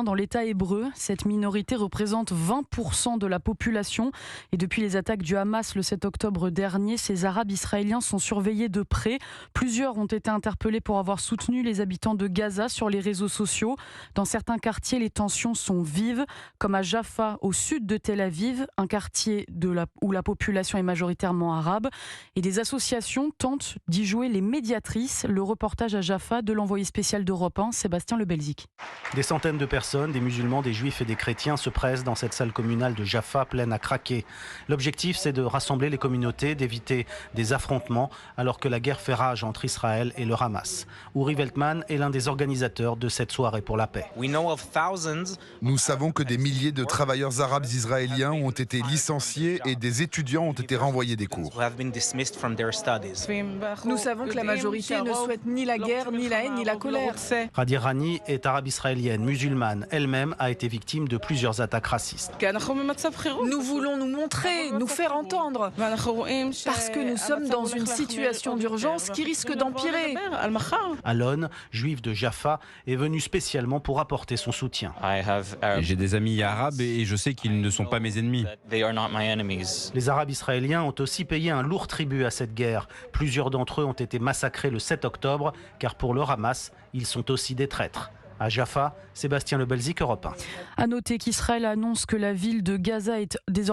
Dans l'État hébreu, cette minorité représente 20% de la population et depuis les attaques du Hamas le 7 octobre dernier, ces Arabes israéliens sont surveillés de près. Plusieurs ont été interpellés pour avoir soutenu les habitants de Gaza sur les réseaux sociaux. Dans certains quartiers, les tensions sont vives, comme à Jaffa, au sud de Tel Aviv, un quartier où la population est majoritairement arabe. Et des associations tentent d'y jouer les médiatrices. Le reportage à Jaffa de l'envoyé spécial d'Europe 1, Sébastien Lebelzik. Des centaines de personnes, des musulmans, des juifs et des chrétiens se pressent dans cette salle communale de Jaffa pleine à craquer. L'objectif, c'est de rassembler les communautés, d'éviter des affrontements alors que la guerre fait rage entre Israël et le Hamas. Uri Veltman est l'un des organisateurs de cette soirée pour la paix. Nous savons que des milliers de travailleurs arabes israéliens ont été licenciés et des étudiants ont été renvoyés des cours. Nous savons que la majorité ne souhaite ni la guerre, ni la haine, ni la colère. Radia Rani est arabe israélienne, musulmane. Elle-même a été victime de plusieurs attaques racistes. Nous voulons nous montrer, nous faire entendre, parce que nous sommes dans une situation d'urgence qui risque d'empirer. Alon, juif de Jaffa, est venu spécialement pour apporter son soutien. J'ai des amis arabes et je sais qu'ils ne sont pas mes ennemis. Les Arabes israéliens ont aussi payé un lourd tribut à cette guerre. Plusieurs d'entre eux ont été massacrés le 7 octobre, car pour le Hamas, ils sont aussi des traîtres. À Jaffa, Sébastien Lebelzik, Europe 1. À noter qu'Israël annonce que la ville de Gaza est désormais